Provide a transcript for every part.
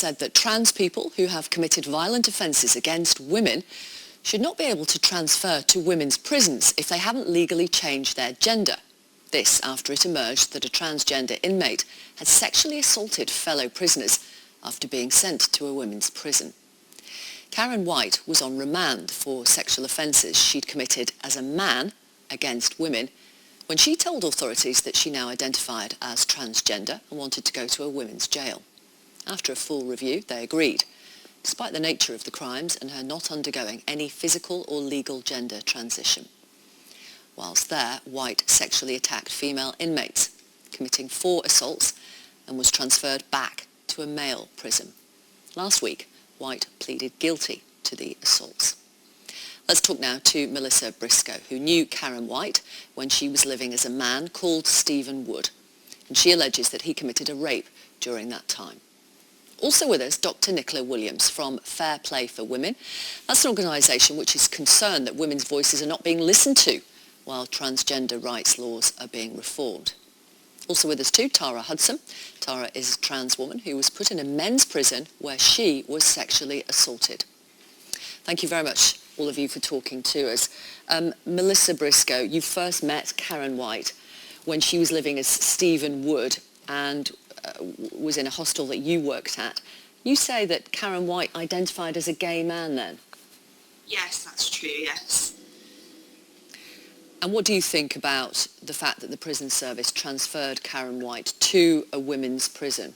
said that trans people who have committed violent offences against women should not be able to transfer to women's prisons if they haven't legally changed their gender. This after it emerged that a transgender inmate had sexually assaulted fellow prisoners after being sent to a women's prison. Karen White was on remand for sexual offences she'd committed as a man against women when she told authorities that she now identified as transgender and wanted to go to a women's jail. After a full review, they agreed, despite the nature of the crimes and her not undergoing any physical or legal gender transition. Whilst there, White sexually attacked female inmates, committing 4 assaults, and was transferred back to a male prison. Last week, White pleaded guilty to the assaults. Let's talk now to Melissa Briscoe, who knew Karen White when she was living as a man called Stephen Wood, and she alleges that he committed a rape during that time. Also with us, Dr. Nicola Williams from Fair Play for Women. That's an organisation which is concerned that women's voices are not being listened to while transgender rights laws are being reformed. Also with us too, Tara Hudson. Tara is a trans woman who was put in a men's prison where she was sexually assaulted. Thank you very much, all of you, for talking to us. Melissa Briscoe, you first met Karen White when she was living as Stephen Wood and was in a hostel that you worked at. You say that Karen White identified as a gay man then? Yes, that's true, yes. And what do you think about the fact that the prison service transferred Karen White to a women's prison?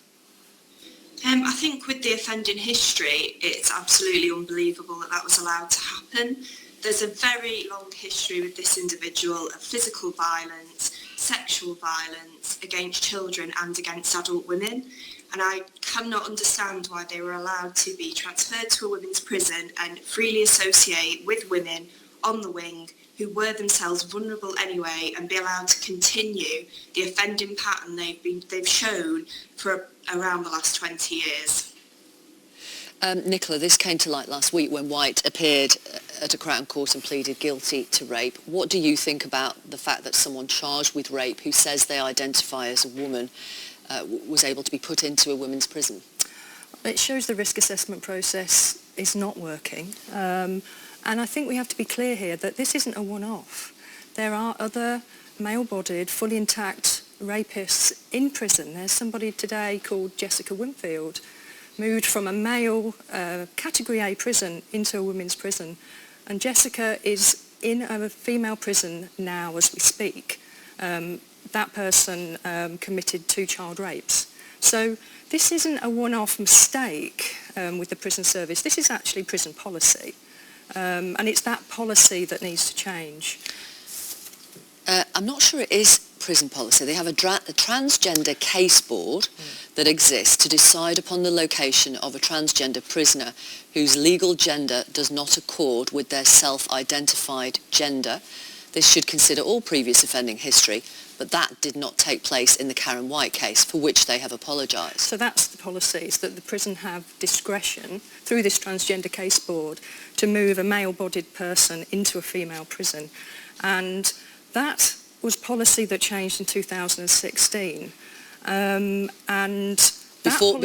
I think with the offending history, it's absolutely unbelievable that that was allowed to happen. There's a very long history with this individual of physical violence, sexual violence against children and against adult women. And I cannot understand why they were allowed to be transferred to a women's prison and freely associate with women on the wing who were themselves vulnerable anyway, and be allowed to continue the offending pattern they've shown for around the last 20 years. Nicola, this came to light last week when White appeared at a Crown Court and pleaded guilty to rape. What do you think about the fact that someone charged with rape who says they identify as a woman was able to be put into a women's prison? It shows the risk assessment process is not working. And I think we have to be clear here that this isn't a one-off. There are other male-bodied, fully intact rapists in prison. There's somebody today called Jessica Winfield, moved from a male Category A prison into a women's prison. And Jessica is in a female prison now as we speak. That person committed 2 child rapes. So this isn't a one-off mistake with the prison service. This is actually prison policy. And it's that policy that needs to change. I'm not sure it is prison policy. They have a transgender case board that exists to decide upon the location of a transgender prisoner whose legal gender does not accord with their self-identified gender. This should consider all previous offending history, but that did not take place in the Karen White case, for which they have apologised. So that's the policies, that the prison have discretion through this transgender case board to move a male-bodied person into a female prison. And that was policy that changed in 2016. Before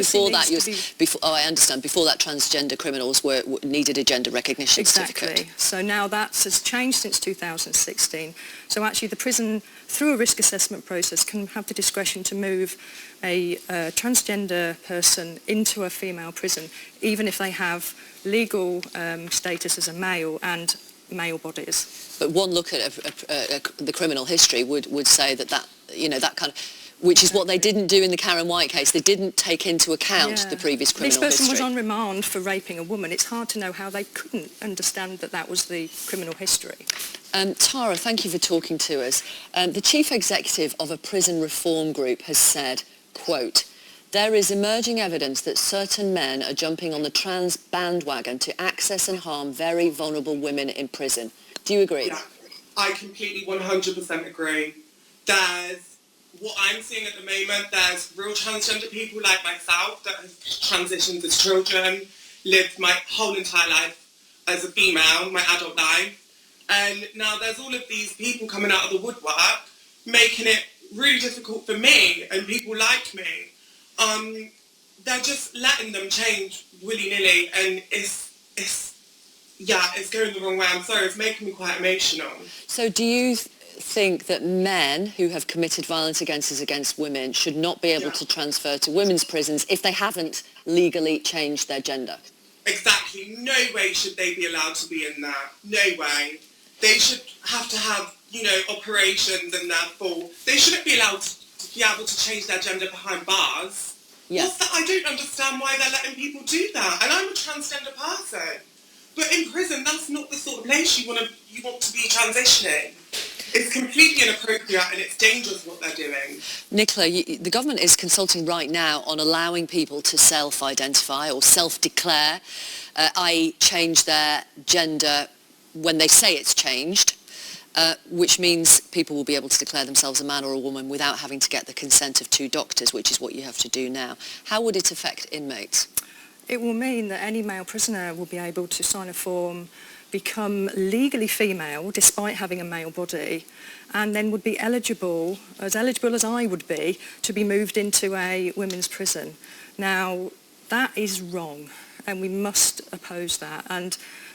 I understand. Before that, transgender criminals needed a gender recognition certificate. Exactly. So now that has changed since 2016. So actually, the prison, through a risk assessment process, can have the discretion to move a transgender person into a female prison, even if they have legal status as a male and male bodies. But one look at the criminal history would say that kind of, which is what they didn't do in the Karen White case. They didn't take into account the previous criminal history. This person was on remand for raping a woman. It's hard to know how they couldn't understand that that was the criminal history. Tara, thank you for talking to us. The chief executive of a prison reform group has said, quote, "There is emerging evidence that certain men are jumping on the trans bandwagon to access and harm very vulnerable women in prison." Do you agree? Yeah, I completely 100% agree. What I'm seeing at the moment, there's real transgender people like myself that have transitioned as children, lived my whole entire life as a female, my adult life. And now there's all of these people coming out of the woodwork, making it really difficult for me and people like me. they're just letting them change willy-nilly, and it's going the wrong way. I'm sorry, it's making me quite emotional. So do you think that men who have committed violence against women should not be able to transfer to women's prisons if they haven't legally changed their gender? Exactly. No way should they be allowed to be in there. No way. They should have to have, operations, and therefore they shouldn't be allowed to be able to change their gender behind bars. Yeah. What's that? I don't understand why they're letting people do that. And I'm a transgender person. But in prison, that's not the sort of place you want to be transitioning. It's completely inappropriate, and it's dangerous what they're doing. Nicola, the government is consulting right now on allowing people to self-identify or self-declare, i.e. change their gender when they say it's changed, which means people will be able to declare themselves a man or a woman without having to get the consent of two doctors, which is what you have to do now. How would it affect inmates? It will mean that any male prisoner will be able to sign a form, become legally female despite having a male body, and then would be eligible as I would be, to be moved into a women's prison. Now, that is wrong, and we must oppose that.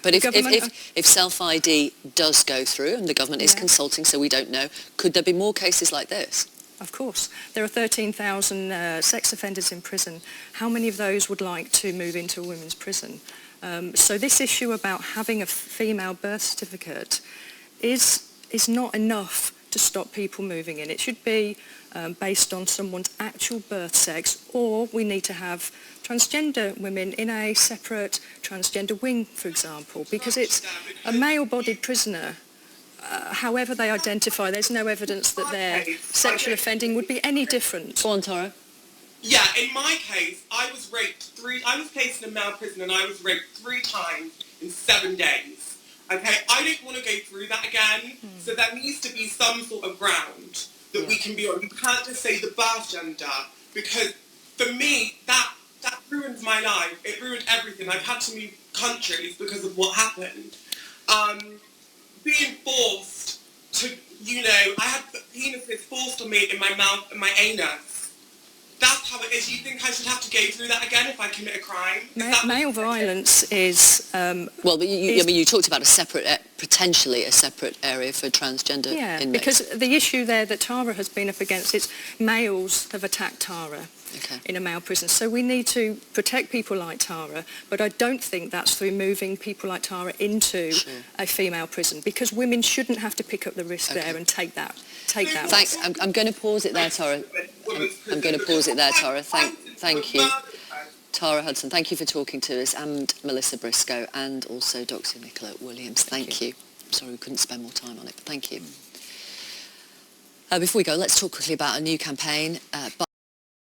But if self-ID does go through, and the government is consulting, so we don't know, could there be more cases like this? Of course. There are 13,000 sex offenders in prison. How many of those would like to move into a women's prison? So this issue about having a female birth certificate is not enough to stop people moving in. It should be based on someone's actual birth sex, or we need to have transgender women in a separate transgender wing, for example, because it's a male-bodied prisoner. However they identify, there's no evidence that their sexual offending would be any different. Go on, Tara. Yeah, in my case, I was placed in a male prison, and I was raped 3 times in 7 days. Okay, I don't want to go through that again, so there needs to be some sort of ground that we can be on. You can't just say the birth gender, because for me, that ruins my life. It ruined everything. I've had to move countries because of what happened. Being forced to, I had penises forced on me in my mouth and my anus. That's how it is. You think I should have to go through that again if I commit a crime? Male violence is... well, but you talked about potentially a separate area for transgender inmates. Because the issue there that Tara has been up against is males have attacked Tara. Okay. In a male prison. So we need to protect people like Tara, but I don't think that's through moving people like Tara into a female prison, because women shouldn't have to pick up the risk there and take that. Thanks. I'm going to pause it there, Tara. I'm going to pause it there, Tara. Thank you. Tara Hudson, thank you for talking to us, and Melissa Briscoe, and also Dr. Nicola Williams. Thank you. I'm sorry we couldn't spend more time on it, but thank you. Before we go, let's talk quickly about a new campaign.